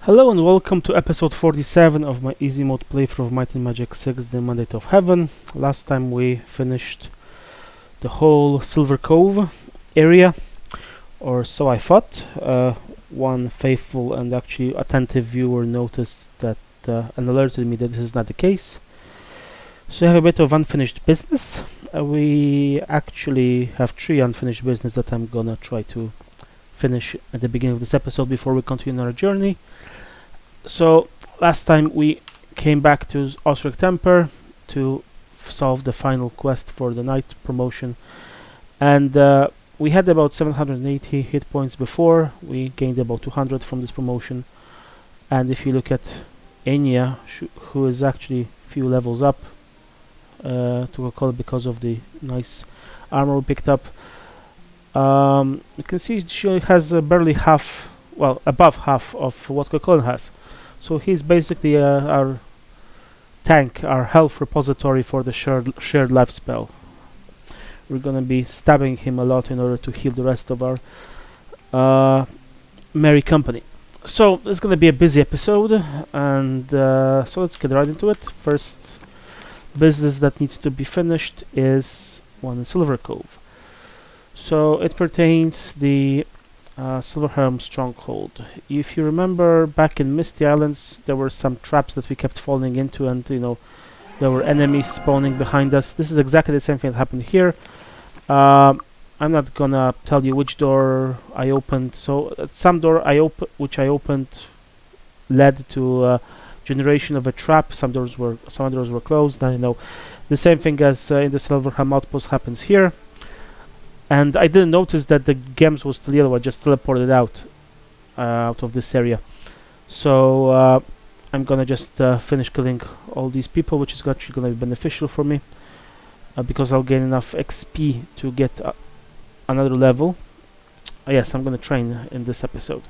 Hello and welcome to episode 47 of my easy mode playthrough of Might and Magic 6 The Mandate of Heaven. Last time we finished the whole Silver Cove area, or so I thought. One faithful and actually attentive viewer noticed that and alerted me that this is not the case. So we have a bit of unfinished business. We actually have 3 unfinished business that I'm gonna try to finish at the beginning of this episode before we continue on our journey. So last time we came back to Osric Temper to solve the final quest for the night promotion, and we had about 780 hit points before. We gained about 200 from this promotion, and if you look at Enya, who is actually few levels up to a call because of the nice armor we picked up, you can see she has barely half, well, above half of what Coquelin has. So he's basically our tank, our health repository for the shared life spell. We're gonna be stabbing him a lot in order to heal the rest of our merry company. So it's gonna be a busy episode, and so let's get right into it. First business that needs to be finished is one in Silver Cove. So it pertains the Silverhelm stronghold. If you remember back in Misty Islands, there were some traps that we kept falling into, and there were enemies spawning behind us. This is exactly the same thing that happened here. I'm not gonna tell you which door I opened. So some door which I opened led to generation of a trap. Some doors were closed. I know the same thing as in the Silverhelm outpost happens here. And I didn't notice that the gems was still yellow. I just teleported out of this area. So I'm gonna just finish killing all these people, which is actually gonna be beneficial for me because I'll gain enough XP to get another level. Yes, I'm gonna train in this episode.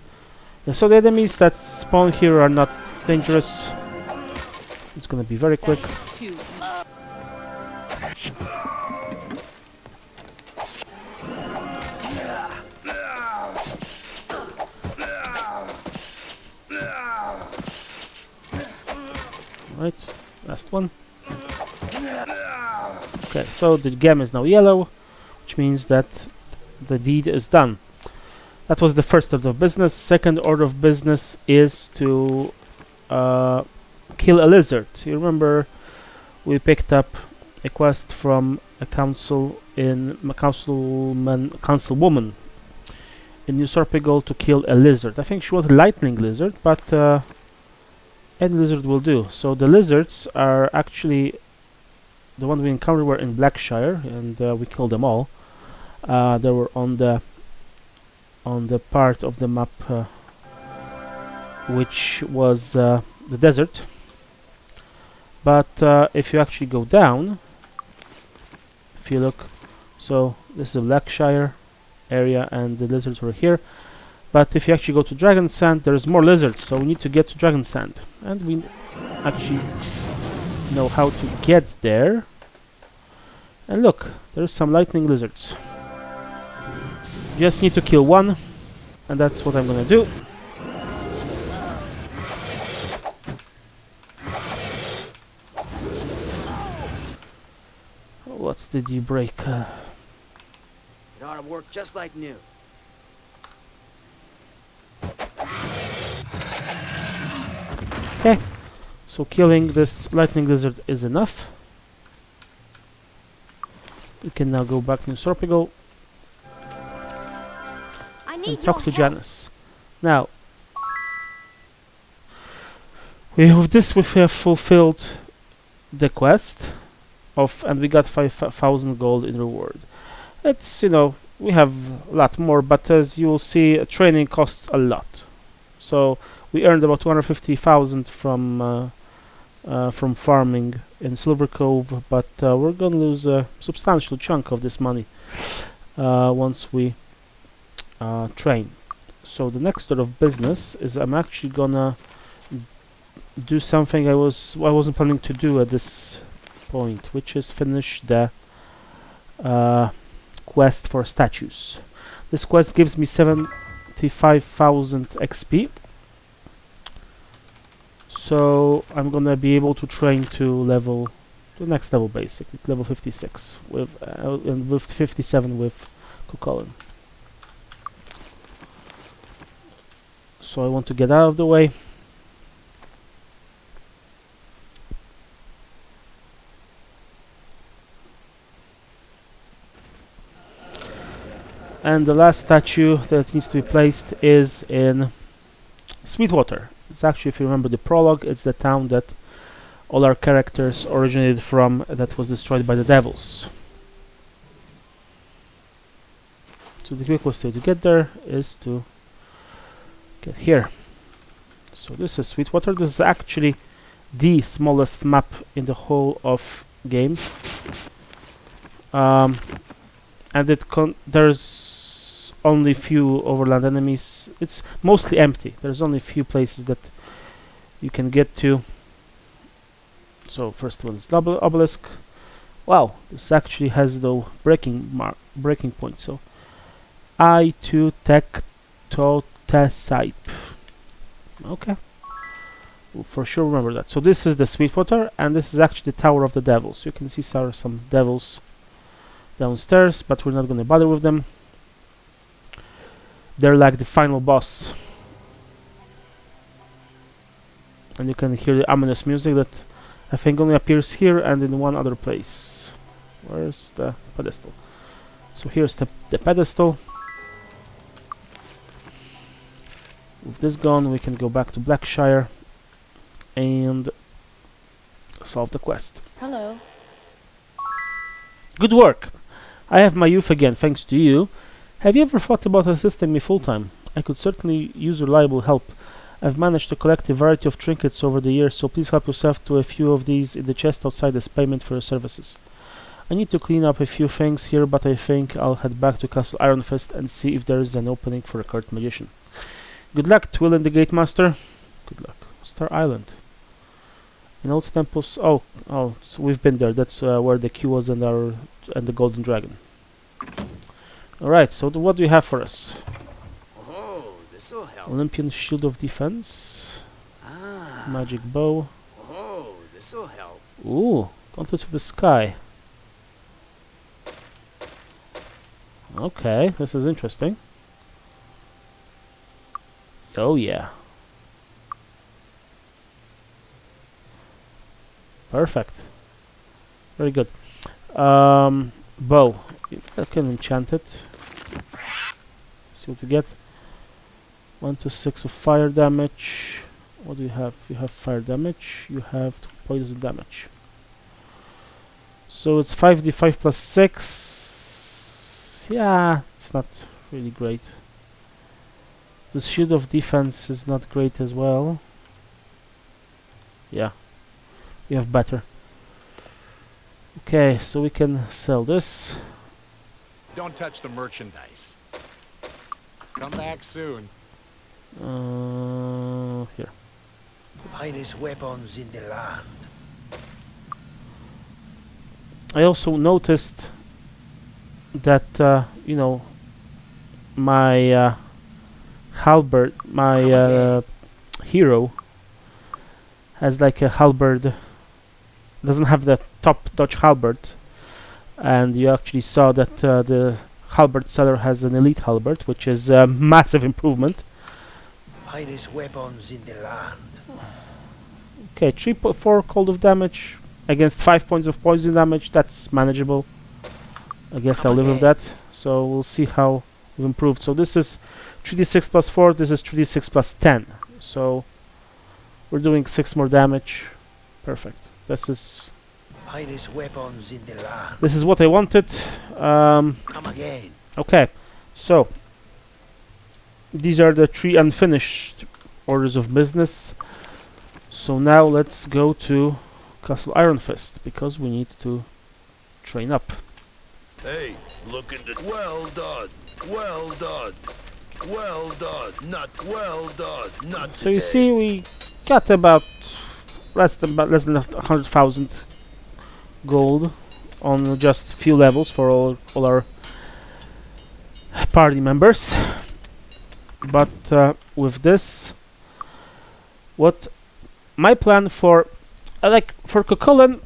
Yeah, so the enemies that spawn here are not dangerous. It's gonna be very quick. Right, last one. Okay, so the gem is now yellow, which means that the deed is done. That was the first order of business. Second order of business is to kill a lizard. You remember we picked up a quest from a councilwoman in New Sorpigal to kill a lizard. I think she was a lightning lizard, but any lizard will do. So the lizards are actually the one we encountered were in Blackshire, and we killed them all. They were on the part of the map which was the desert. But if you actually go down, if you look, so this is a Blackshire area, and the lizards were here. But if you actually go to Dragon Sand, there's more lizards, so we need to get to Dragon Sand. And we actually know how to get there. And look, there's some lightning lizards. Just need to kill one, and that's what I'm gonna do. What did you break? It ought to work just like new. Okay, so killing this lightning lizard is enough. We can now go back to Sorpigal and talk to Janice. Now, with this we have fulfilled the quest and we got 5,000 gold in reward. It's, we have a lot more, but as you will see, training costs a lot. So we earned about 250,000 from farming in Silver Cove, but we're gonna lose a substantial chunk of this money once we train. So the next sort of business is I'm actually gonna do something I wasn't planning to do at this point, which is finish the quest for statues. This quest gives me 75,000 XP. So I'm gonna be able to train to the next level, basically level 56 and with 57 with Cucullin. So I want to get out of the way. And the last statue that needs to be placed is in Sweetwater. It's actually, if you remember the prologue, it's the town that all our characters originated from, that was destroyed by the devils. So the quickest way to get there is to get here. So this is Sweetwater. This is actually the smallest map in the whole of game. And there's only few overland enemies. It's mostly empty. There's only few places that you can get to. So first one is double obelisk. Wow, this actually has the breaking point. So I2 Tectotecype. Okay, we'll for sure remember that. So this is the Sweetwater, and this is actually the Tower of the Devils. You can see some devils downstairs, but we're not going to bother with them. They're like the final boss. And you can hear the ominous music that I think only appears here and in one other place. Where's the pedestal? So here's the pedestal. With this gone, we can go back to Blackshire and solve the quest. Hello. Good work! I have my youth again, thanks to you. Have you ever thought about assisting me full-time? I could certainly use reliable help. I've managed to collect a variety of trinkets over the years, so please help yourself to a few of these in the chest outside as payment for your services. I need to clean up a few things here, but I think I'll head back to Castle Ironfist and see if there is an opening for a current magician. Good luck, Twill and the Gate Master. Good luck. Star Island. In old temples. Oh, so we've been there. That's where the queue was and the Golden Dragon. All right. So what do you have for us? Oh, this'll help. Olympian Shield of Defense. Ah. Magic Bow. Oh, this'll help. Ooh, Gauntlets of the Sky. Okay, this is interesting. Oh yeah. Perfect. Very good. Bow. I can enchant it. See what we get. 1 to 6 of fire damage. What do you have? You have fire damage. You have poison damage. So it's 5d5 plus 6. Yeah, it's not really great. The shield of defense is not great as well. Yeah, we have better. Okay, so we can sell this. Don't touch the merchandise. Come back soon. Here. Finest weapons in the land. I also noticed that you know, my halberd, my hero has like a halberd. Doesn't have the top notch halberd, and you actually saw that the halberd seller has an elite halberd, which is a massive improvement. Finest weapons in the land. Okay, 4 cold of damage against 5 points of poison damage. That's manageable. I guess I'll live with that. So we'll see how we've improved. So this is 3d6 plus 4. This is 3d6 plus 10. So we're doing 6 more damage. Perfect. This is Finest weapons in the land. this is what I wanted. Come again. Okay, so these are the 3 unfinished orders of business. So now let's go to Castle Ironfist because we need to train up. Hey, look at the... Well done. Well done. Well done. Not well done. Not So you today. see, we got about less than 100,000 gold on just few levels for all our party members. But with this, what my plan for like for Coquelin,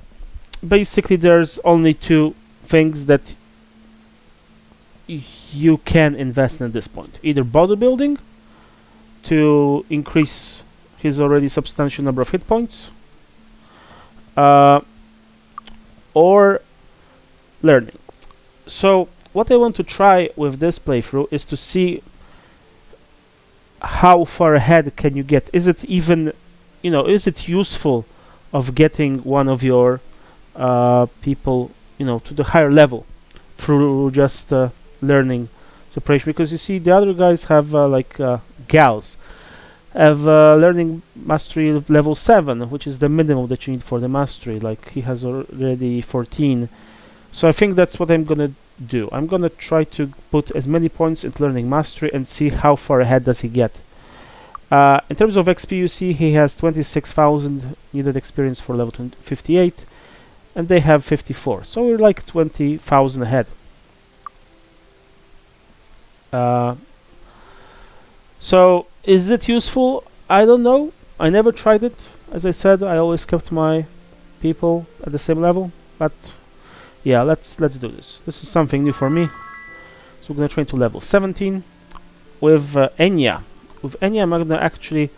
basically there's only two things that you can invest in at this point: either bodybuilding to increase his already substantial number of hit points, or learning. So what I want to try with this playthrough is to see how far ahead can you get. Is it even, is it useful of getting one of your people, to the higher level through just learning separation? Because you see, the other guys have gals have learning mastery level 7, which is the minimum that you need for the mastery. Like, he has already 14. So I think that's what I'm gonna do. I'm gonna try to put as many points into learning mastery and see how far ahead does he get. In terms of XP, you see he has 26,000 needed experience for level 58, and they have 54. So we're like 20,000 ahead. So is it useful? I don't know. I never tried it. As I said, I always kept my people at the same level. But yeah, let's do this. This is something new for me. So we're gonna train to level 17 with Enya. With Enya, I'm gonna actually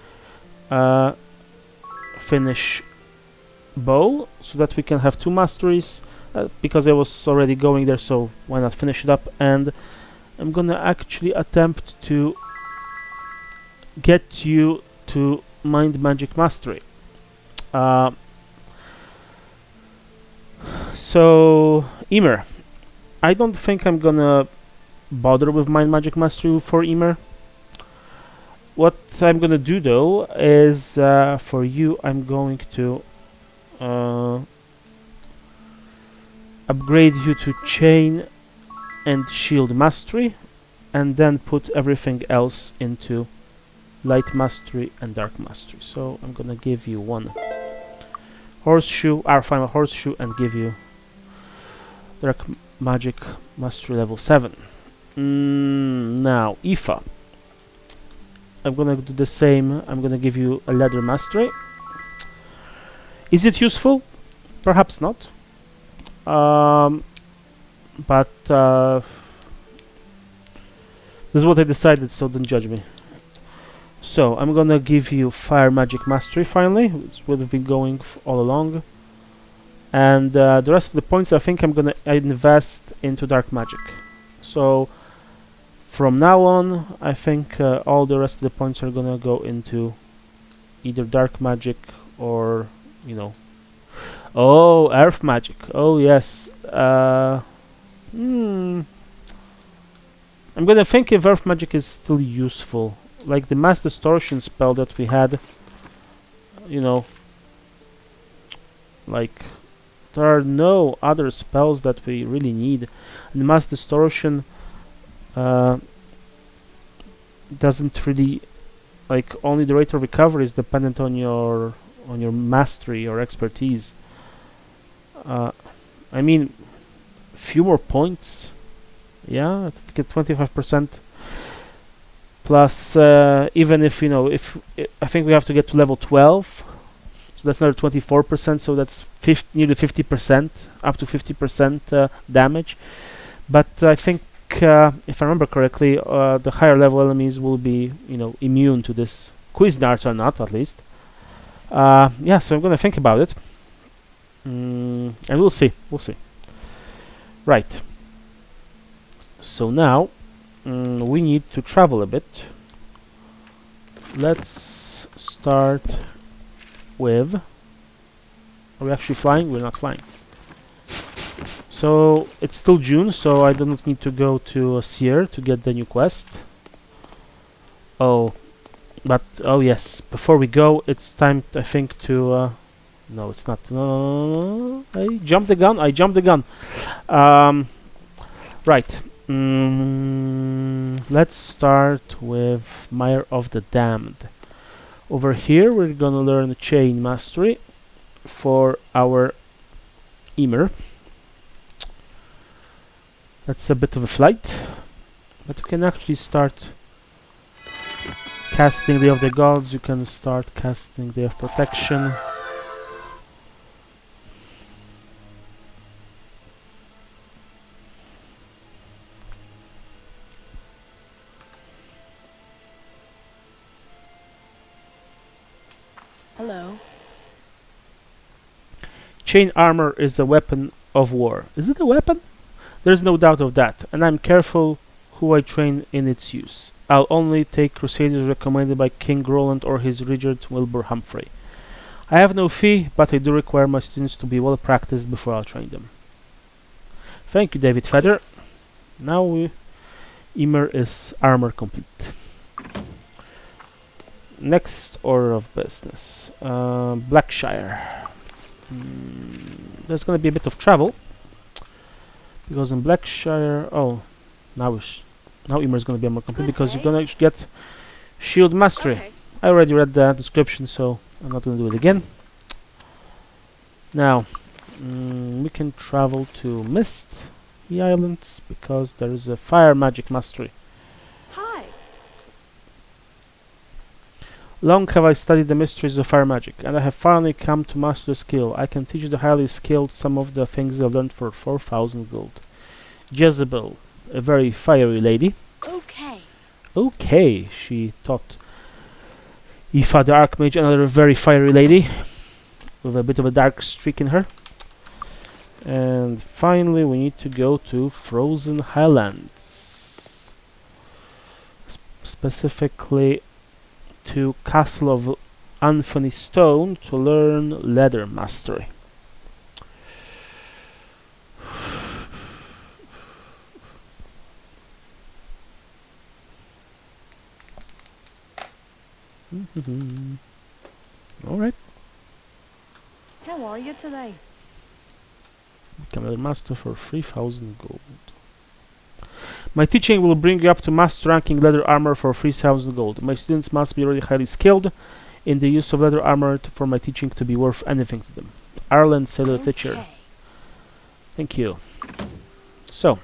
finish bow so that we can have 2 masteries. Because I was already going there, so why not finish it up? And I'm gonna actually attempt to get you to mind magic mastery. So Emer, I don't think I'm gonna bother with mind magic mastery for Emer. What I'm gonna do though is for you, I'm going to upgrade you to chain and shield mastery, and then put everything else into light mastery and dark mastery. So I'm gonna give you 1 horseshoe, our final horseshoe, and give you dark magic mastery level 7. Now Aoife, I'm gonna do the same. I'm gonna give you a leather mastery. Is it useful? Perhaps not. But this is what I decided, so don't judge me. So I'm gonna give you fire magic mastery finally, which would have been going all along, and the rest of the points I think I'm gonna invest into dark magic. So from now on, I think all the rest of the points are gonna go into either dark magic or, oh, earth magic. Oh yes. I'm gonna think if earth magic is still useful. Like the mass distortion spell that we had, like there are no other spells that we really need. And mass distortion doesn't really, like, only the rate of recovery is dependent on your mastery or expertise. I mean, few more points, yeah, get 25%. Plus, even if I think we have to get to level 12, so that's another 24%. So that's nearly 50%, up to 50% damage. But I think, if I remember correctly, the higher level enemies will be, immune to this. Quiz darts are not, at least. Yeah, so I'm gonna think about it, and we'll see. Right. So now we need to travel a bit. Let's start with... Are we actually flying? We're not flying. So it's still June, so I don't need to go to Sierra to get the new quest. Oh, but oh yes, before we go, it's time, I think, to... no, it's not. No, I jumped the gun. Right. Let's start with Mire of the Damned. Over here we're gonna learn chain mastery for our Emer. That's a bit of a flight, but we can actually start casting Day of the Gods, you can start casting Day of Protection. Hello. Chain armor is a weapon of war. Is it a weapon? There's no doubt of that, and I'm careful who I train in its use. I'll only take crusaders recommended by King Roland or his regent Wilbur Humphrey. I have no fee, but I do require my students to be well practiced before I'll train them. Thank you, David Feather. Now Emer is armor complete. Next order of business. Blackshire. There's going to be a bit of travel. Because in Blackshire... Oh, now Emer is going to be more complete because you're going to get Shield Mastery. Okay. I already read the description, so I'm not going to do it again. Now, we can travel to Mist, the islands, because there is a Fire Magic Mastery. Hi. Long have I studied the mysteries of fire magic, and I have finally come to master the skill. I can teach the highly skilled some of the things I've learned for 4,000 gold. Jezebel, a very fiery lady. Okay. Okay, she taught Aoife the Archmage, another very fiery lady, with a bit of a dark streak in her. And finally we need to go to Frozen Highlands. Specifically to Castle of Anthony Stone to learn Leather Mastery. Alright. How are you today? Become Leather Master for 3,000 gold. My teaching will bring you up to master ranking leather armor for 3,000 gold. My students must be already highly skilled in the use of leather armor for my teaching to be worth anything to them. Ireland Sailor Teacher. Okay. Thank you. So,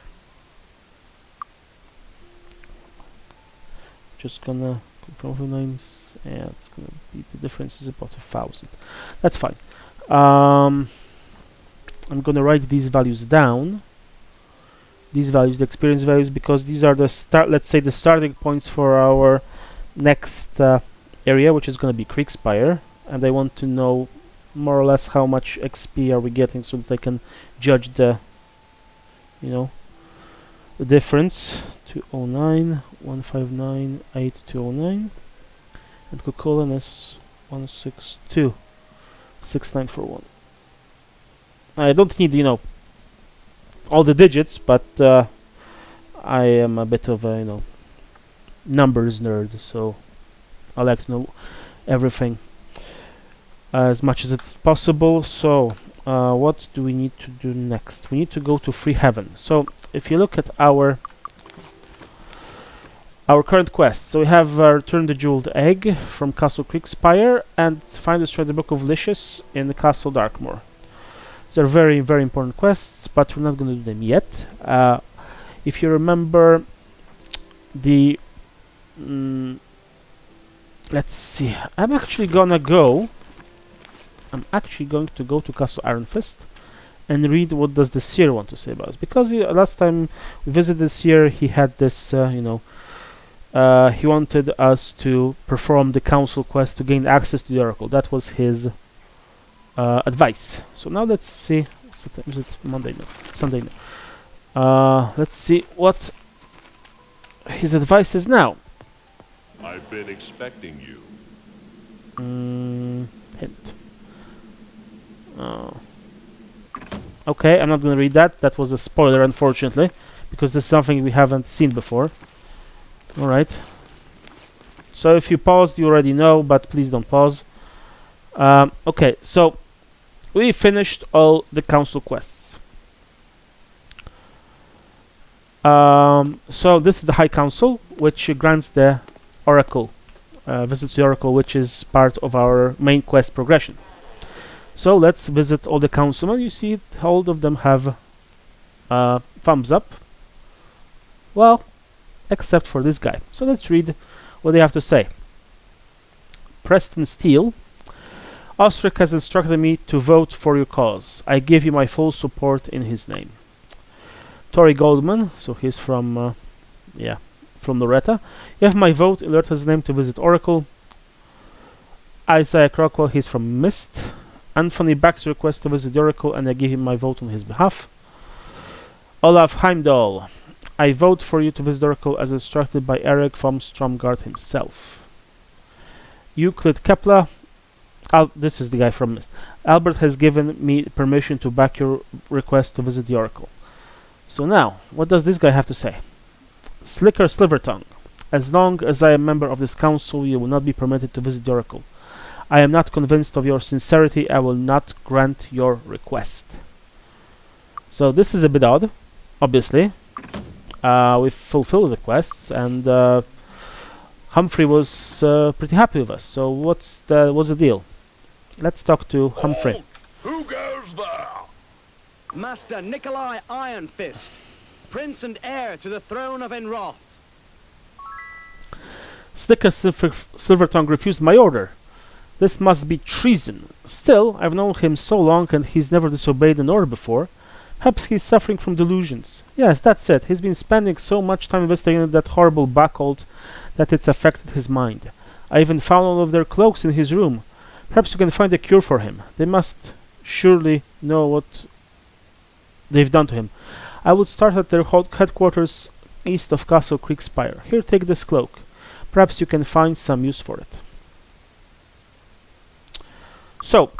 just gonna confirm the names. Yeah, it's gonna be, the difference is about 1,000. That's fine. I'm gonna write these values down. These values, the experience values, because these are the let's say the starting points for our next area, which is going to be Kriegspire, and I want to know more or less how much XP are we getting, so that I can judge the, the difference. 209, 159, 8209, and Coquelin is 162, 6941. I don't need, all the digits, but I am a bit of a numbers nerd, so I like to know everything as much as it's possible. So what do we need to do next? We need to go to Free Heaven. So if you look at our current quest, so we have Return the Jeweled Egg from Castle Kriegspire and find the Destroy the Book of Licious in the Castle Darkmoor. They're very, very important quests, but we're not going to do them yet. If you remember the... let's see. I'm actually going to go to Castle Ironfist and read what does the Seer want to say about us. Because last time we visited the Seer, he had this, he wanted us to perform the council quest to gain access to the Oracle. That was his... advice. So now let's see. Sometimes it's Monday now, Sunday now. Let's see what his advice is now. I've been expecting you. Hint. Okay, I'm not gonna read that. That was a spoiler, unfortunately, because this is something we haven't seen before. Alright. So if you paused, you already know, but please don't pause. Okay, so we finished all the council quests. So this is the High Council, which grants the Oracle, visit to the Oracle, which is part of our main quest progression. So let's visit all the councilmen. You see, all of them have thumbs up. Well, except for this guy. So let's read what they have to say. Preston Steele. Osric has instructed me to vote for your cause. I give you my full support in his name. Tori Goldman, so he's from, from Loretta. You have my vote in Loretta's name to visit Oracle. Isaiah Crockwell, he's from Mist. Anthony Baxter requests to visit the Oracle, and I give him my vote on his behalf. Olaf Heimdall, I vote for you to visit the Oracle as instructed by Eric from Stromgard himself. Euclid Kepler, this is the guy from Mist. Albert has given me permission to back your request to visit the Oracle. So now, what does this guy have to say? Slicker Slivertongue, as long as I am a member of this council, you will not be permitted to visit the Oracle. I am not convinced of your sincerity. I will not grant your request. So this is a bit odd, obviously. We fulfilled the quests, and Humphrey was pretty happy with us. So what's the deal? Let's talk to Humphrey. Who goes there? Master Nikolai Ironfist, prince and heir to the throne of Enroth. Slicker Silvertongue refused my order. This must be treason. Still, I've known him so long and he's never disobeyed an order before. Perhaps he's suffering from delusions. Yes, that's it. He's been spending so much time investigating that horrible Bacchult that it's affected his mind. I even found all of their cloaks in his room. Perhaps you can find a cure for him. They must surely know what they've done to him. I would start at their headquarters east of Castle Creekspire. Here, take this cloak. Perhaps you can find some use for it. So,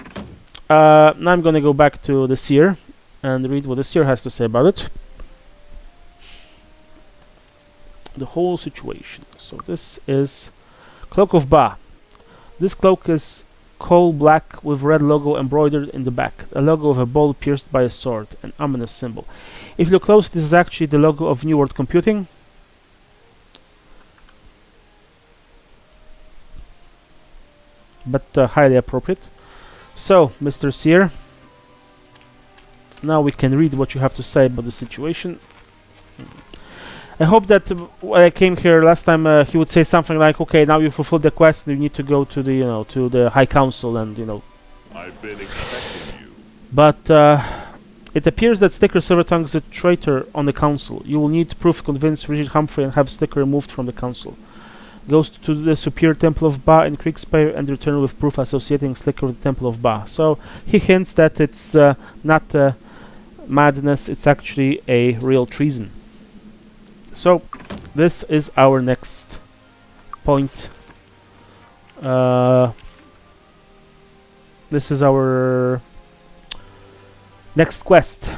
now I'm going to go back to the seer and read what the seer has to say about it. The whole situation. So this is Cloak of Ba. This cloak is coal black with red logo embroidered in the back. A logo of a ball pierced by a sword, an ominous symbol. If you look close, this is actually the logo of New World Computing. But highly appropriate. So, Mr. Seer, now we can read what you have to say about the situation. I hope that when I came here last time, he would say something like, "Okay, now you fulfilled the quest. You need to go to the, to the High Council, and I've been expecting you. But it appears that Slicker Silvertongue is a traitor on the council. You will need proof to convince Richard Humphrey and have Slicker removed from the council. Goes to the Superior Temple of Ba in Creekspire and return with proof associating Slicker with the Temple of Ba." So he hints that it's not madness, it's actually a real treason. So this is our next point. This is our next quest.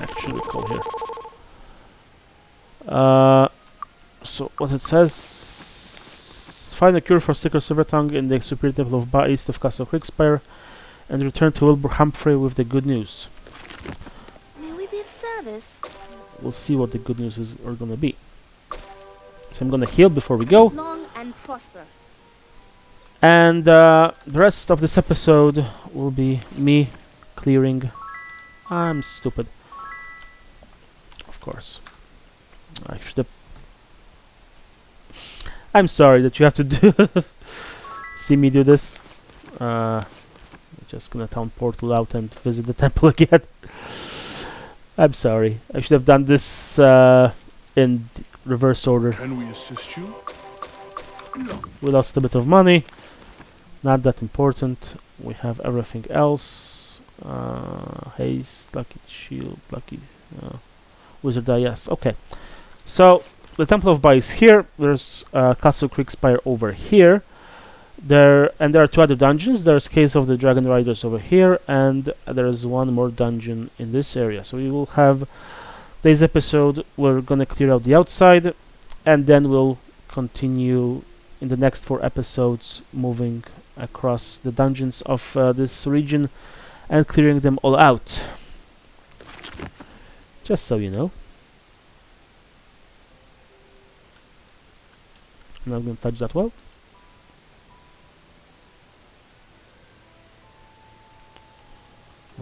Actually recall here. So what it says: find a cure for Slicker Silvertongue in the Superior Temple of Ba east of Castle Creekspire, and return to Wilbur Humphrey with the good news. May we be of service? We'll see what the good news are gonna be. So I'm gonna heal before we go. Long and prosper. And the rest of this episode will be me clearing. I'm stupid. Of course. I should have. I'm sorry that you have to do see me do this. Just gonna town portal out and visit the temple again. I'm sorry. I should have done this in reverse order. Can we assist you? No. We lost a bit of money. Not that important. We have everything else. Haste, lucky shield, lucky wizard eye. Yes. Okay. So the Temple of Ba is here. There's Castle Creekspire over here. There are two other dungeons. There's Case of the Dragon Riders over here, and there's one more dungeon in this area. So we will have this episode. We're gonna clear out the outside, and then we'll continue in the next 4 episodes, moving across the dungeons of this region and clearing them all out. Just so you know. I'm not gonna touch that well.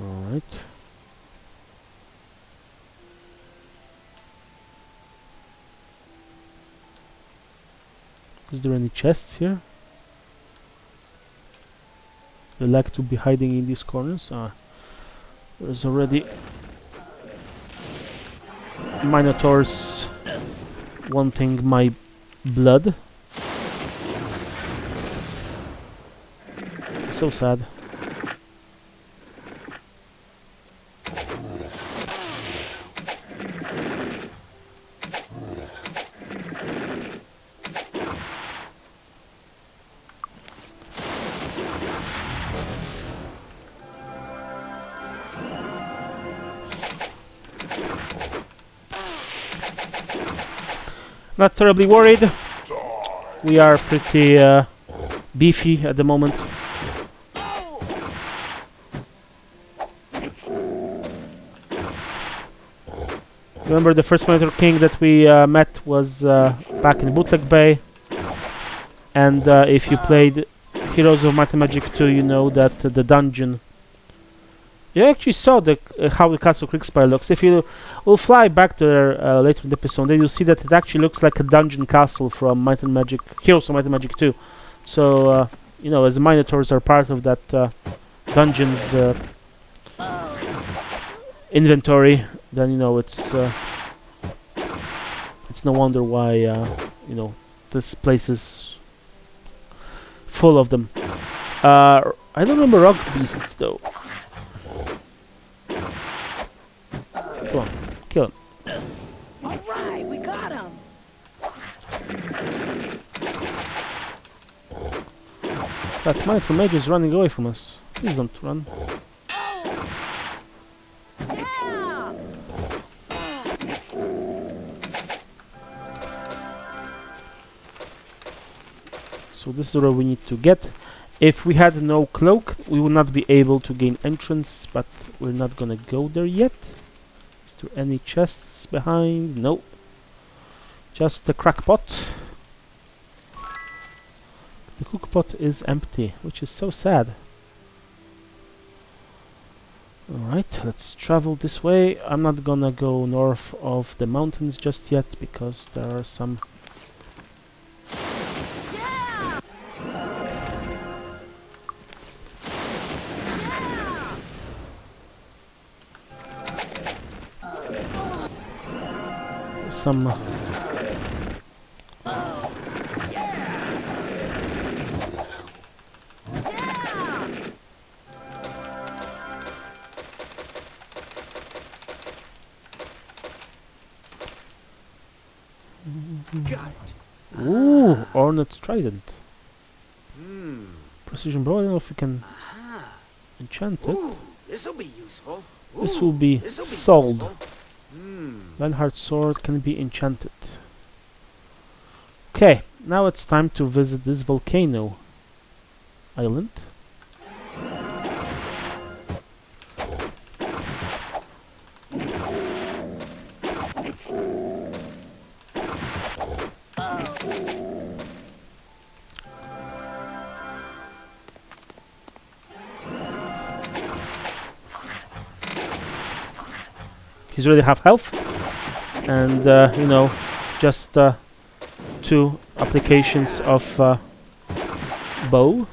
Alright. Is there any chests here? They like to be hiding in these corners. There's already minotaurs wanting my blood. So sad. Not terribly worried. We are pretty beefy at the moment. Remember, the first Minotaur King that we met was back in Bootleg Bay. And if you played Heroes of Might and Magic 2, you know that the dungeon... You actually saw how the Castle Kriegspire looks. If you will fly back there later in the episode, then you'll see that it actually looks like a dungeon castle from Might and Magic, Heroes of Might and Magic 2. So, you know, as the Minotaurs are part of that dungeon's inventory, then, you know, it's no wonder why, you know, this place is full of them. I don't remember rock beasts, though. Come on, kill him. Alright, we got him. That Minotaur Mage is running away from us. Please don't run. Yeah! So this is where we need to get. If we had no cloak, we would not be able to gain entrance, but we're not gonna go there yet. Is there any chests behind? No. Just the crackpot. The cookpot is empty, which is so sad. Alright, let's travel this way. I'm not gonna go north of the mountains just yet, because there are some... some Got it. ooh, ornate trident. Precision bow. I don't know if we can enchant it. Ooh, this'll be useful. This will be This'll be sold. useful. Lionheart sword can be enchanted. Okay, now it's time to visit this volcano island. He's already half health, and you know, just 2 applications of bow.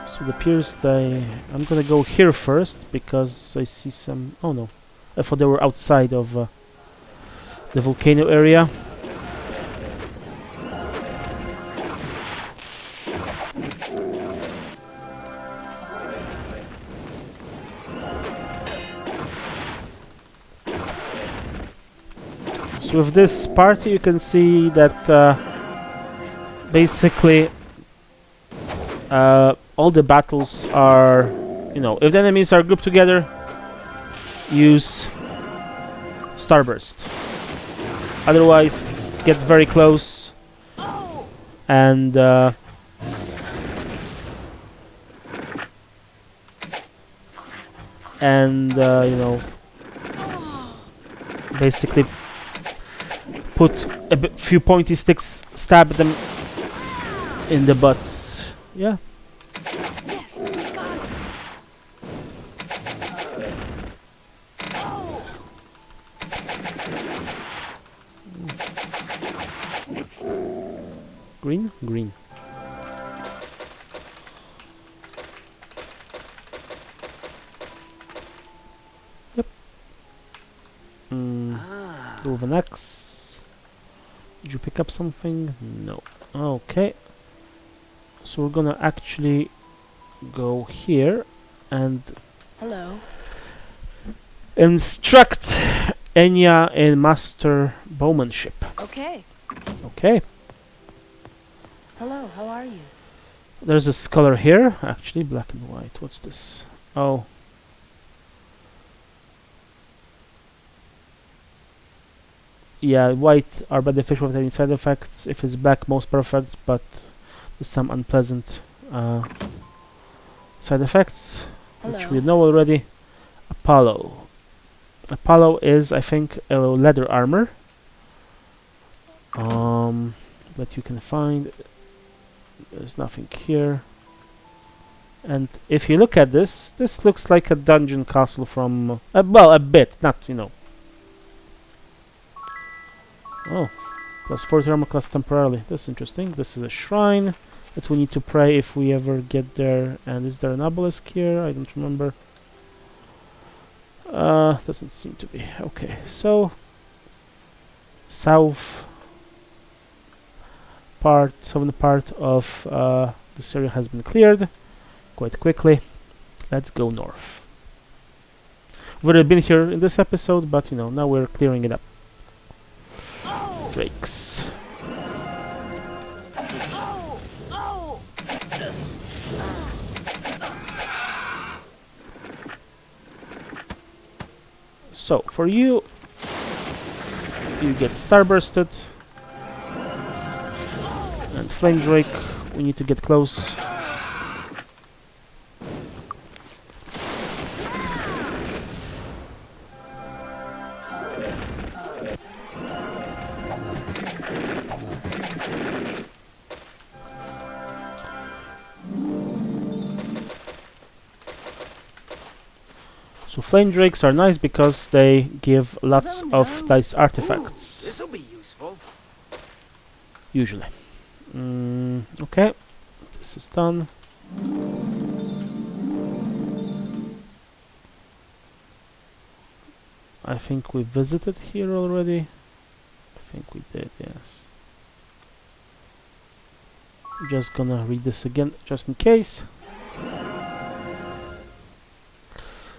So it appears I'm gonna go here first because I see some. Oh no, I thought they were outside of the volcano area. So with this party, you can see that basically all the battles are, you know, if the enemies are grouped together, use Starburst. Otherwise, get very close and you know, basically put a few pointy sticks, stab them in the butts. Yeah. Yes, we got him. Green? Green. Yep. Do with an X. Did you pick up something? No. Okay. So we're gonna actually go here and Hello. instruct Enya in master bowmanship. Okay. Okay. Hello, how are you? There's a color here, actually, black and white. What's this? Oh. Yeah, white are beneficial with any side effects. If it's black, most perfect, but with some unpleasant side effects, which we Hello. know already. Apollo. Apollo is, I think, a leather armor. That you can find. There's nothing here. And if you look at this, this looks like a dungeon castle from, well, a bit, not, you know. Oh, plus 40 armor class temporarily. That's interesting. This is a shrine that we need to pray if we ever get there. And is there an obelisk here? I don't remember. Doesn't seem to be. Okay, so southern part of this area has been cleared quite quickly. Let's go north. We've already been here in this episode, but you know, now we're clearing it up. Drakes. So, for you, you get starbursted. And flame drake, we need to get close. So flame drakes are nice because they give lots of dice artifacts. This'll be useful. Usually. Okay, this is done. I think we visited here already. I think we did, yes. Just gonna read this again, just in case.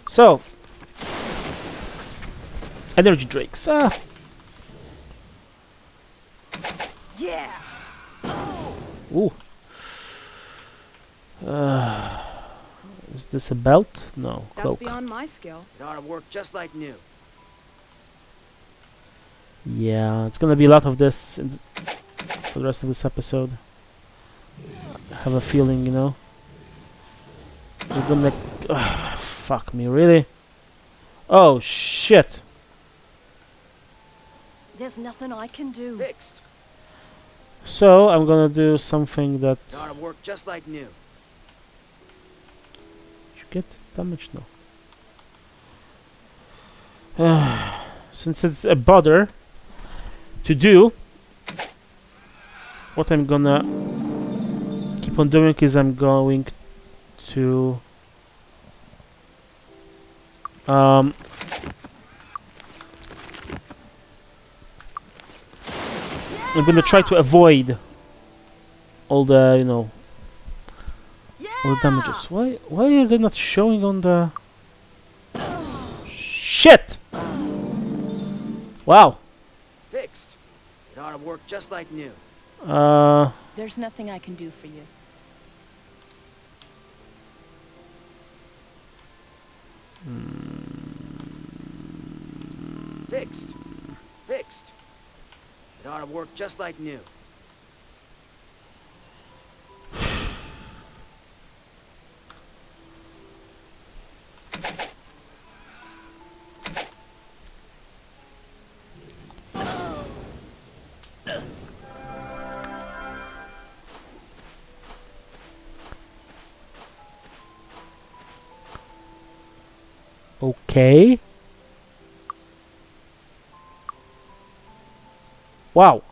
So, energy drakes. Yeah. Ooh. Is this a belt? No, That's cloak. beyond my skill. It ought to work just like new. Yeah, it's gonna be a lot of this for the rest of this episode. I have a feeling, you know. We're gonna. Fuck me, really? Oh shit! There's nothing I can do. Fixed. So I'm gonna do something that. It ought to work just like new. Did you get damage? No. Since it's a bother to do, what I'm gonna keep on doing is I'm going to I'm gonna try to avoid all the, you know, all the damages. Why are they not showing on the shit? Wow. Fixed. It ought to work just like new. There's nothing I can do for you. Fixed. Fixed. It ought to work just like new. Okay. Wow.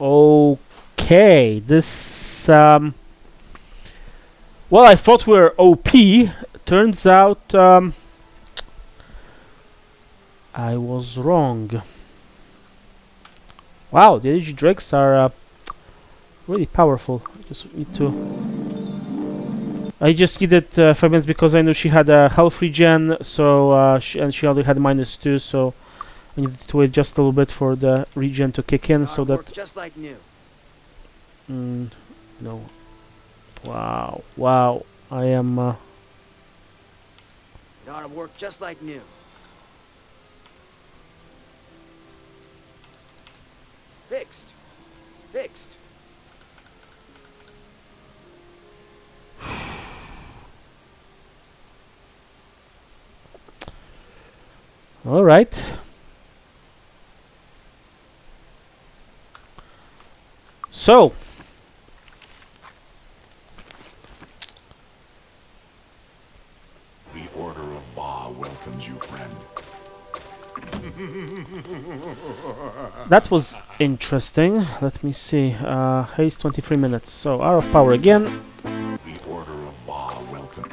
Okay, this well, I thought we were OP. Turns out I was wrong. Wow, the energy drakes are really powerful. I just needed 5 minutes because I knew she had a health regen, so she already had -2, so I needed to wait just a little bit for the regen to kick in, so that. Just like new. No. Wow, wow. I am. Gotta work just like new. Fixed. Fixed. All right. So. The Order of Ba welcomes you, friend. That was interesting. Let me see. Haste 23 minutes. So out of power again. The Order of Ba welcome.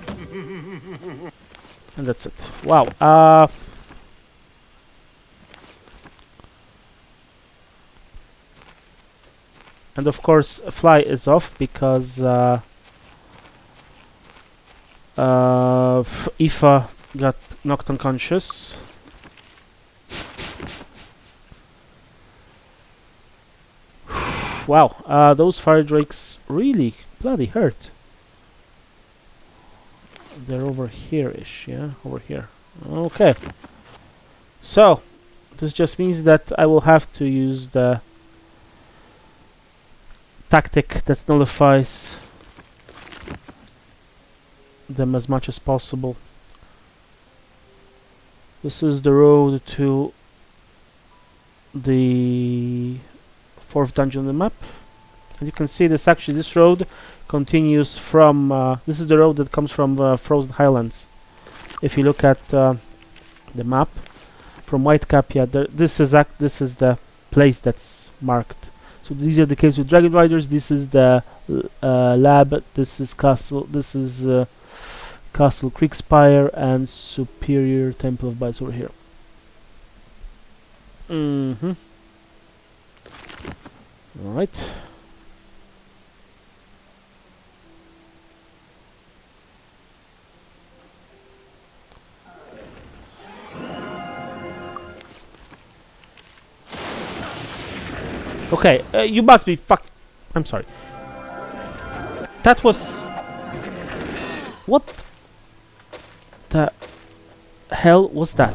And that's it. Wow. And of course, fly is off because Aoife got knocked unconscious. Wow, those fire drakes really bloody hurt. They're over here-ish, yeah? Over here. Okay. So, this just means that I will have to use the tactic that nullifies them as much as possible. This is the road to the 4th dungeon on the map. And you can see this road continues from this is the road that comes from Frozen Highlands. If you look at the map from Whitecap, yeah, this is the place that's marked. So these are the caves with dragon riders. This is the lab. This is castle. This is Castle Creekspire and Superior Temple of Bites over here. All right. Okay, you must be I'm sorry. That was... What the hell was that?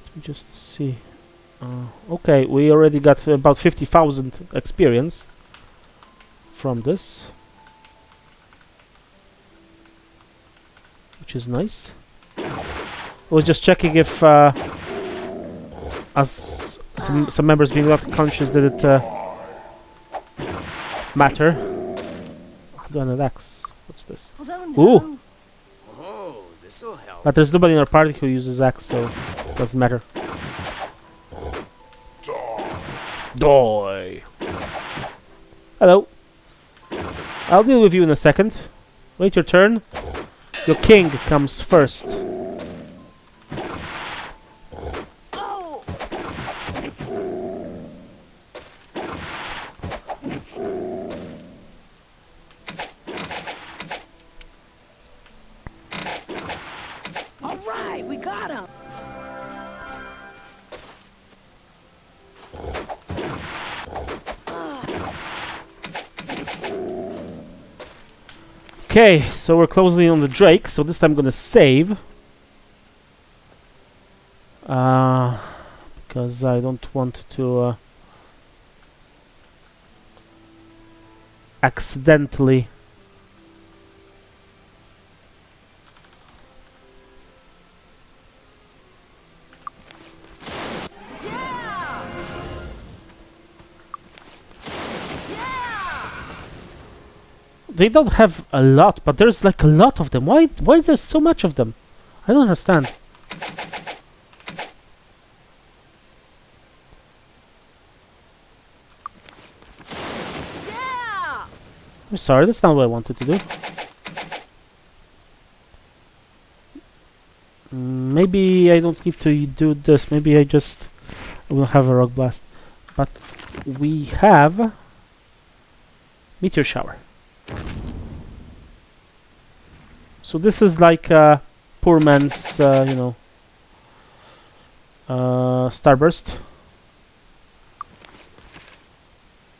Let me just see. Okay, we already got about 50,000 experience from this, which is nice. I was just checking if as some members being not conscious did it matter. Gun and axe. What's this? Ooh! Oh, this'll help. But there's nobody in our party who uses axe, so it doesn't matter. Die! Hello. I'll deal with you in a second. Wait your turn. Your king comes first. All right, we got him. Okay, so we're closing on the Drake, so this time I'm gonna save. Because I don't want to accidentally they don't have a lot, but there's like a lot of them. Why is there so much of them? I don't understand. Yeah! I'm sorry, that's not what I wanted to do. Maybe I don't need to do this. Maybe I just will have a rock blast. But we have meteor shower. So this is like poor man's, you know, starburst.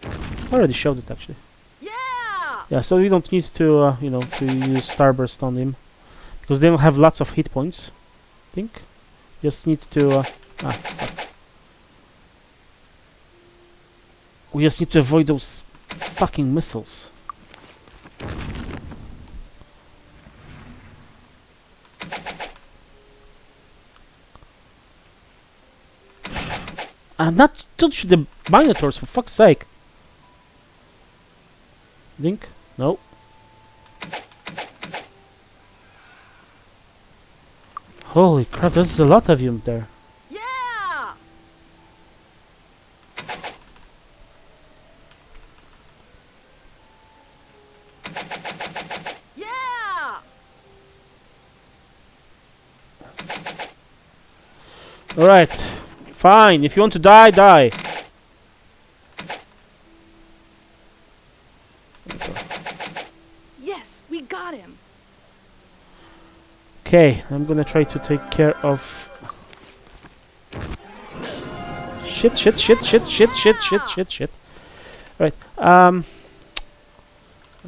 I already showed it actually. Yeah! Yeah, so we don't need to, you know, to use starburst on him because they don't have lots of hit points. I think just need to. Fuck. We just need to avoid those fucking missiles. Don't shoot the minotaurs, for fuck's sake. Link? No. Holy crap, there's a lot of you there. Yeah! Yeah! Alright. Fine, if you want to die, die. Yes, we got him. Okay, I'm gonna try to take care of... Shit. Alright,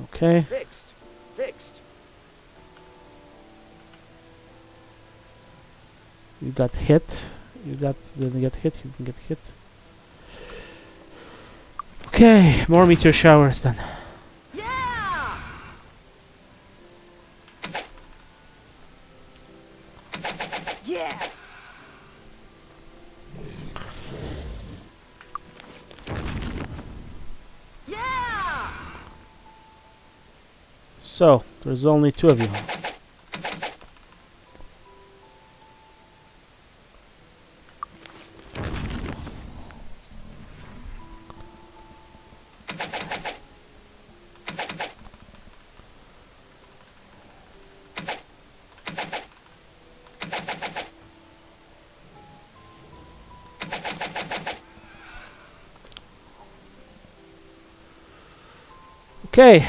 okay. Fixed. You got hit. Didn't get hit, you can get hit. Okay, more meteor showers then. Yeah! Yeah! Yeah! So, there's only 2 of you. Okay.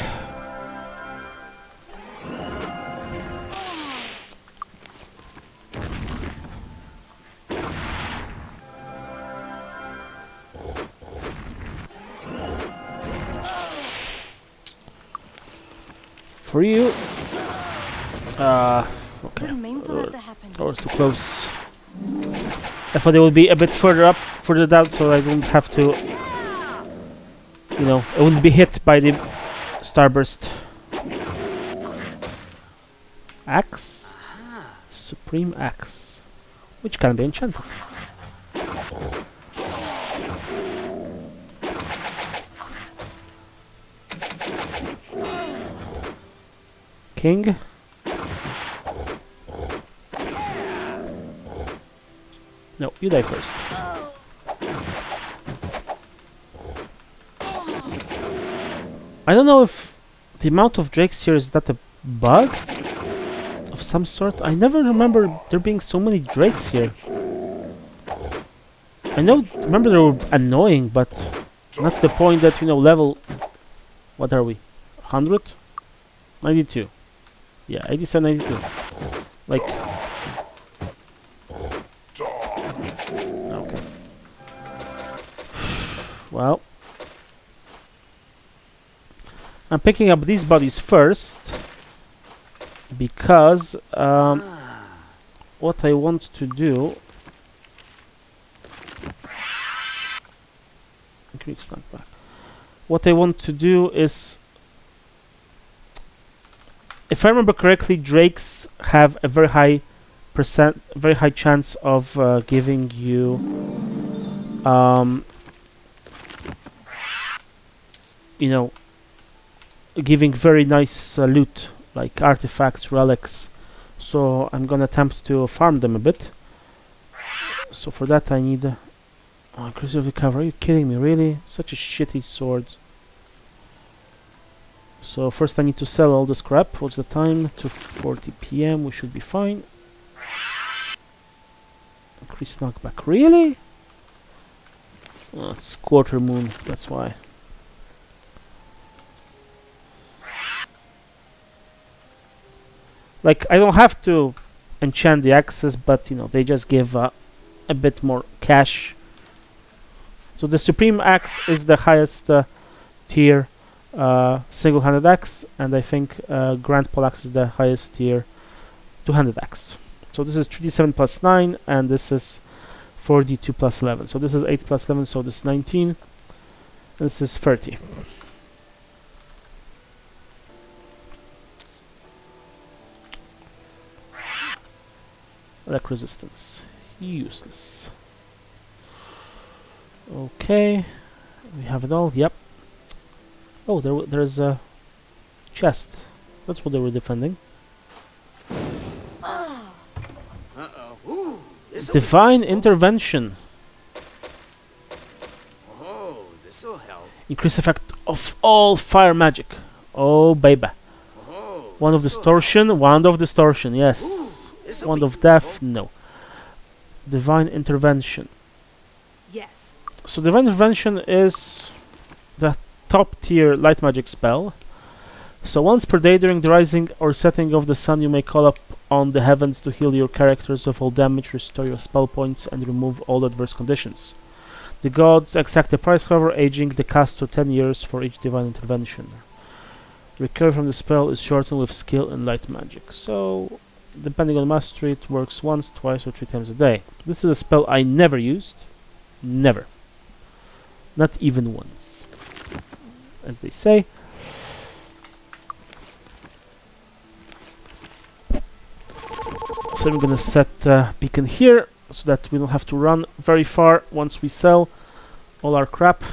For you. Okay. Didn't mean for that to happen. That was too close. I thought it would be a bit further down, so I don't have to. You know, I wouldn't be hit by the starburst. Axe? Supreme Axe. Which can be enchanted. King. No, you die first. I don't know if the amount of drakes here is that a bug of some sort. I never remember there being so many drakes here. Remember they were annoying, but not to the point that, you know, level... What are we? 100? 92. Yeah, 87, 92. Like... Okay. Well... I'm picking up these bodies first because what I want to do... Quick snap back. What I want to do is, if I remember correctly, drakes have a very high chance of giving you you know, giving very nice loot, like artifacts, relics. So I'm gonna attempt to farm them a bit. So for that I need increase recovery. Are you kidding me? Really? Such a shitty sword. So first I need to sell all the scrap. What's the time? 2:40 p.m. We should be fine. Increase knockback. Really? Oh, it's quarter moon. That's why. Like, I don't have to enchant the axes, but you know, they just give a bit more cash. So the Supreme Axe is the highest tier single-handed axe, and I think Grand Pole Axe is the highest tier two-handed axe. So this is 3d7 plus 9, and this is 4d2 plus 11. So this is 8 plus 11, so this is 19. This is 30. Elect resistance. Useless. Okay. We have it all. Yep. Oh, there's a chest. That's what they were defending. Divine intervention. Oh, this'll help. Increase effect of all fire magic. Oh, baby. Oh, Wand of distortion. Wand of distortion. Yes. Wand of death. No. Divine intervention. Yes. So divine intervention is the top tier light magic spell. So once per day during the rising or setting of the sun, you may call up on the heavens to heal your characters of all damage, restore your spell points, and remove all adverse conditions. The gods exact a price, however, aging the cast to 10 years for each divine intervention. Recovery from the spell is shortened with skill in light magic. So, depending on mastery, it works once, twice, or 3 times a day. This is a spell I never used. Never. Not even once. As they say. So I'm gonna set beacon here so that we don't have to run very far once we sell all our crap.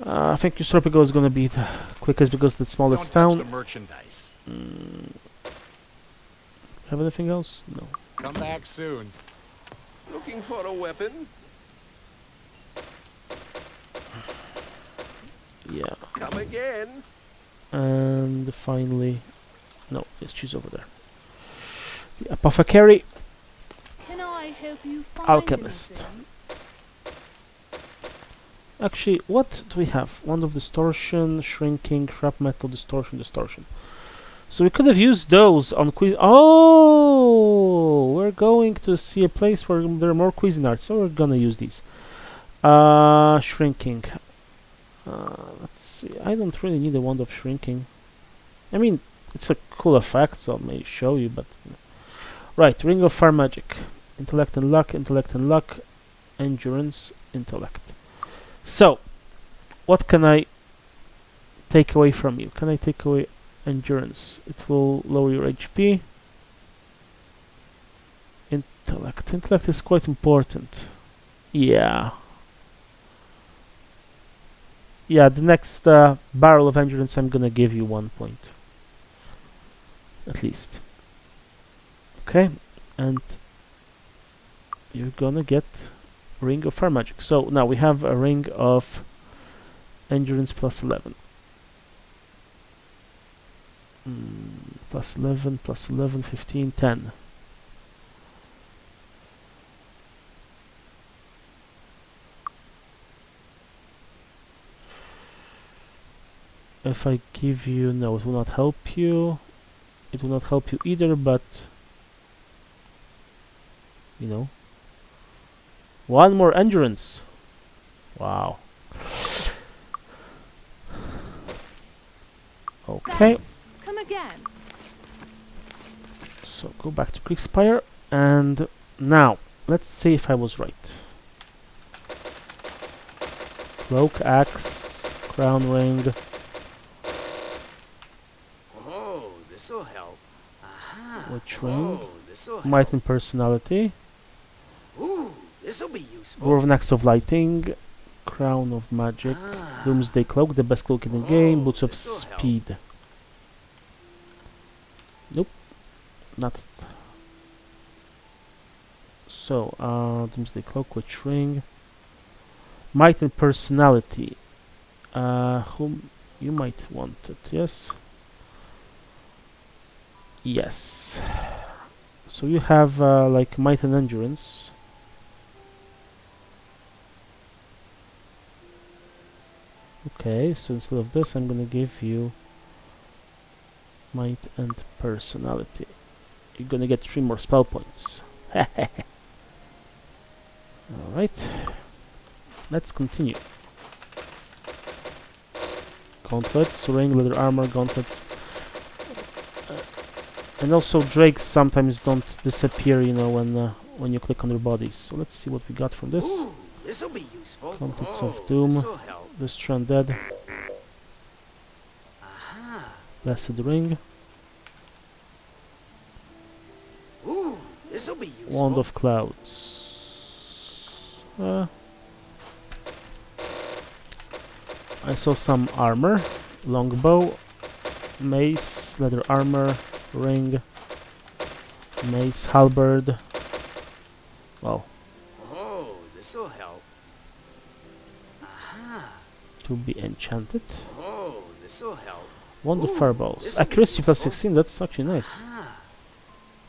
I think Usurpigo is gonna be the quickest because it's the smallest Don't touch town. the merchandise. Have anything else? No. Come back soon. Looking for a weapon? Yeah. Come again. And finally, no, yes, she's over there. The apothecary, Can I help you find alchemist. anything? Actually, what do we have? Wand of distortion, shrinking, shrap metal, distortion. So we could have used those on quiz. Oh, we're going to see a place where there are more Cuisinarts, so we're gonna use these. Shrinking. Let's see. I don't really need a wand of shrinking. I mean, it's a cool effect, so I may show you, but right. Ring of fire magic, intellect and luck, endurance, intellect. So, what can I take away from you? Can I take away endurance? It will lower your HP. Intellect is quite important. Yeah, the next barrel of endurance I'm gonna give you 1 point. At least. Okay, and you're gonna get Ring of Fire Magic. So now we have a Ring of Endurance plus 11. Plus 11, 15, 10. If I give you... no, it will not help you. It will not help you either, but... you know. 1 more endurance. Wow. Okay. Thanks. Come again. So go back to Kriegspire, and now let's see if I was right. Cloak, axe, crown ring. Oh, this'll help. Aha. Which ring? Oh, this'll help. Might and personality. Ooh, this'll be useful. Dwarven axe of lighting. Crown of Magic, Doomsday Cloak, the best cloak in the game, Boots of Speed. Nope, not. So, Doomsday Cloak, which ring? Might and Personality. Whom you might want it, yes? Yes. So you have like Might and Endurance. Okay, so instead of this, I'm gonna give you Might and Personality. You're gonna get 3 more spell points. Alright. Let's continue. Gauntlets, ring, leather armor, gauntlets. And also drakes sometimes don't disappear, you know, when you click on their bodies. So let's see what we got from this. Ooh, this'll be useful. Gauntlets of Doom. This'll help. The Stranded. Aha. Blessed Ring. Ooh, this'll be useful. Wand of Clouds. I saw some armor. Longbow. Mace. Leather armor. Ring. Mace. Halberd. Wow. Oh, this'll help. Aha. To be enchanted. Oh, this'll help. Wonder Ooh, Fireballs. this'll be Accuracy plus useful. 16, that's actually nice. Ah.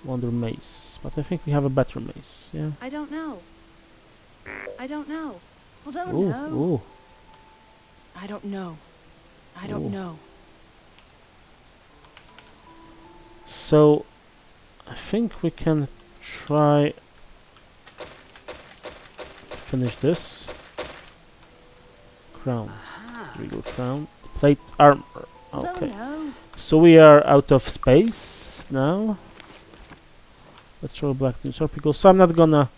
Wonder Mace. But I think we have a better mace, yeah. I don't know. I don't know. I don't Ooh, know. ooh. I don't know. I Ooh. don't know. So, I think we can try to finish this. Crown. Aha. Regal crown. Plate armor. I don't Okay. know. So we are out of space now. Let's throw black to Sorpical. So I'm not gonna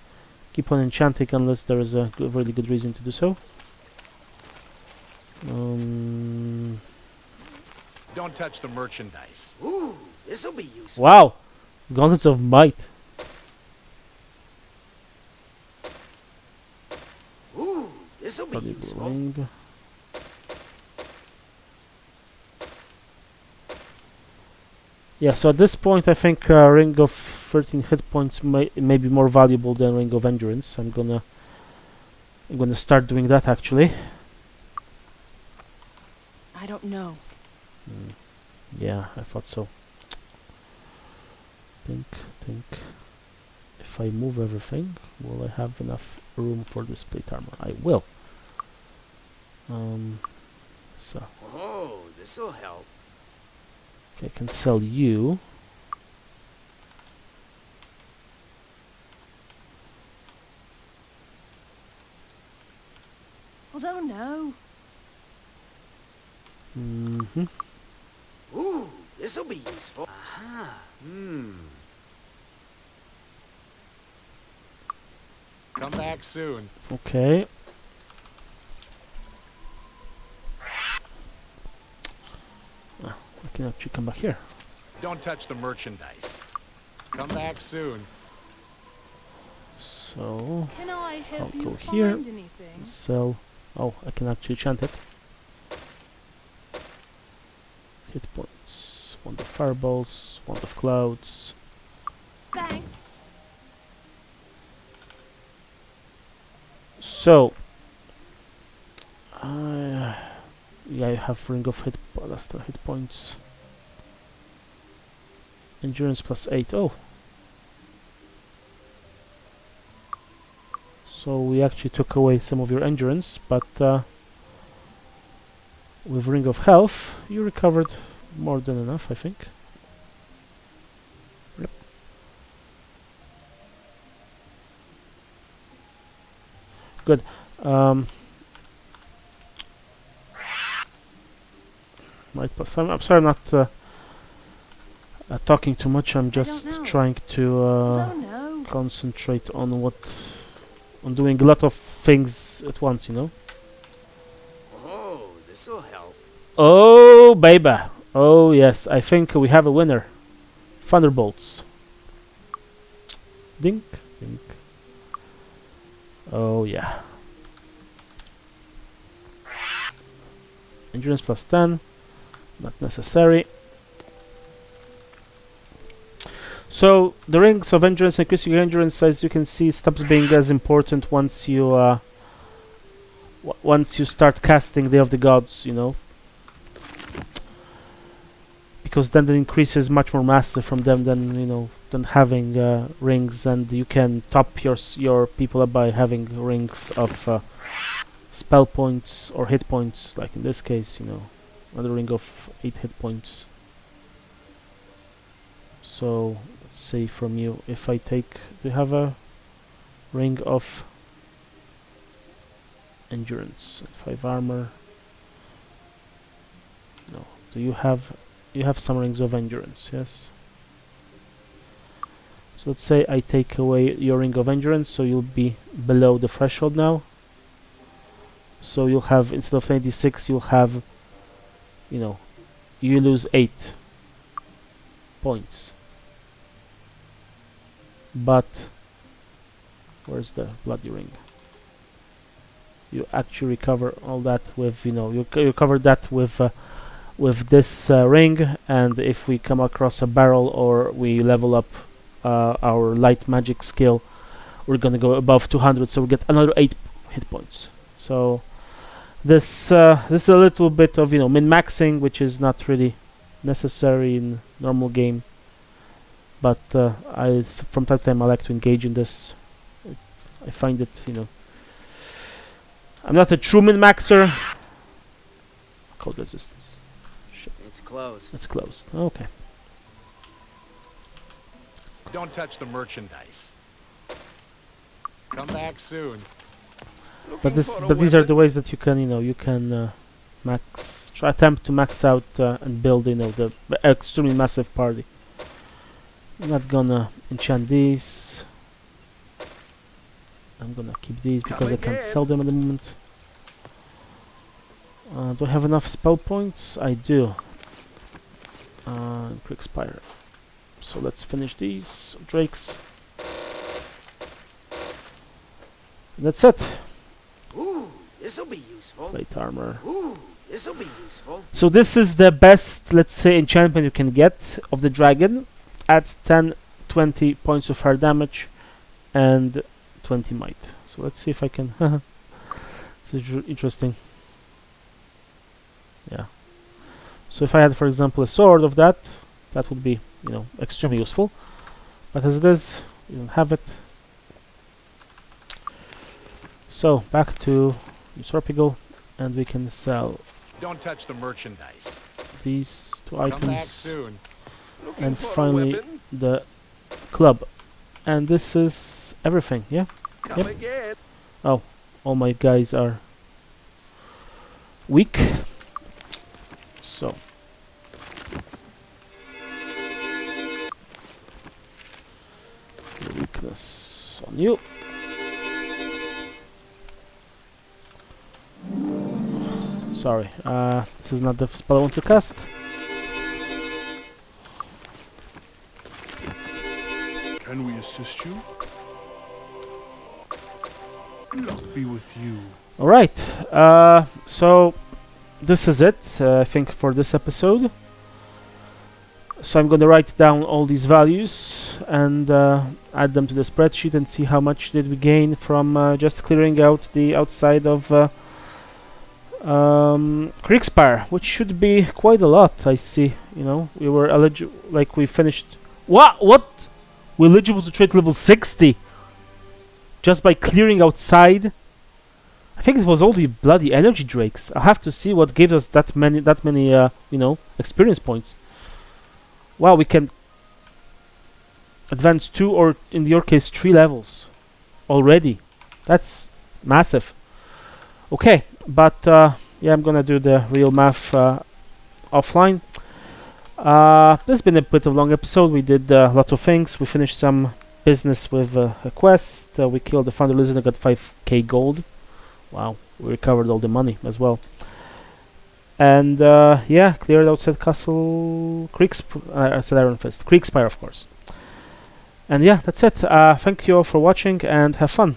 keep on enchanting unless there is a really good reason to do so. Don't touch the merchandise. Ooh, this'll be useful. Wow! Gauntlets of Might. Ooh, this'll be Valuable useful. ring. Yeah, so at this point I think Ring of 13 hit points may be more valuable than Ring of Endurance. I'm gonna start doing that actually. I don't know. Yeah, I thought so. Think. If I move everything, will I have enough room for this plate armor? I will. So Oh, this'll help. okay, I can sell you. I don't know. Mm-hmm. Ooh, this'll be useful. Aha. Come back soon. Okay. I can actually come back here. Don't touch the merchandise. Come back soon. So Can I help I'll you go find here. anything? sell. Oh, I can actually chant it. Hit points. Wand of Fireballs. Wand of Clouds. Thanks. So, yeah, I have Ring of Hit points. Endurance plus 8. Oh, so we actually took away some of your endurance, but with Ring of Health, you recovered more than enough, I think. Yep. Good. Might plus. I'm sorry, I'm not talking too much. I'm just know. trying to I don't know. concentrate on on doing a lot of things at once, you know. Oh, this'll help. Oh, baby. Oh, yes. I think we have a winner. Thunderbolts. Dink, dink. Oh, yeah. Endurance plus 10. Not necessary. So the rings of endurance increase your endurance, as you can see, stops being as important once you once you start casting Day of the Gods, you know, because then the increase is much more massive from them than, you know, than having rings, and you can top your people up by having rings of spell points or hit points, like in this case, you know, another ring of 8 hit points. So let's say from you, if I take, do you have a ring of endurance, 5 armor? No. Do you have some rings of endurance? Yes. So let's say I take away your ring of endurance, so you'll be below the threshold now. So you'll have, instead of 96, you'll have, you know, you lose 8 points. But where's the bloody ring? You actually recover all that with, you know, you recover that with this ring, and if we come across a barrel or we level up our light magic skill, we're gonna go above 200, so we get another 8 hit points. So this is a little bit of, you know, min-maxing, which is not really necessary in normal game, but from time to time I like to engage in this. I find it, you know, I'm not a true min-maxer. Cold resistance. Shit. It's closed. It's closed. Okay. Don't touch the merchandise. Come back soon. But these are the ways that you can, you know, you can attempt to max out and build, you know, the extremely massive party. I'm not gonna enchant these. I'm gonna keep these because I can't sell them at the moment. Do I have enough spell points? I do. Quick Spire. So let's finish these drakes. And that's it. Ooh, this'll be useful. Plate armor. Ooh, this'll be useful. So this is the best, let's say, enchantment you can get of the dragon. Adds 20 points of fire damage and 20 might. So let's see if I can. This is interesting. Yeah. So if I had, for example, a sword of that, that would be, you know, extremely useful. But as it is, we don't have it. So back to Usurpigal, and we can sell. Don't touch the merchandise. These 2 Come back items, soon. and finally the club. And this is everything. Yeah. Come again. Oh, all my guys are weak. So weakness on you. Sorry, this is not the spell I want to cast. Can we assist you? Luck be with you. Alright, so this is it, I think, for this episode. So I'm gonna write down all these values and add them to the spreadsheet and see how much did we gain from just clearing out the outside of Kriegspire, which should be quite a lot. I see, you know, we were eligible, like we finished. What? We're eligible to trade level 60 just by clearing outside. I think it was all the bloody energy drakes. I'll have to see what gave us that many, you know, experience points. Wow, we can advance 2 or in your case 3 levels already. That's massive. Okay, but yeah, I'm gonna do the real math offline. This has been a bit of a long episode. We did a lot of things. We finished some business with a quest. We killed the Thunder Lizard and got 5k gold. Wow, we recovered all the money as well. And yeah, cleared outside Castle outside Iron Fist. Kriegspire, of course. And yeah, that's it. Thank you all for watching and have fun.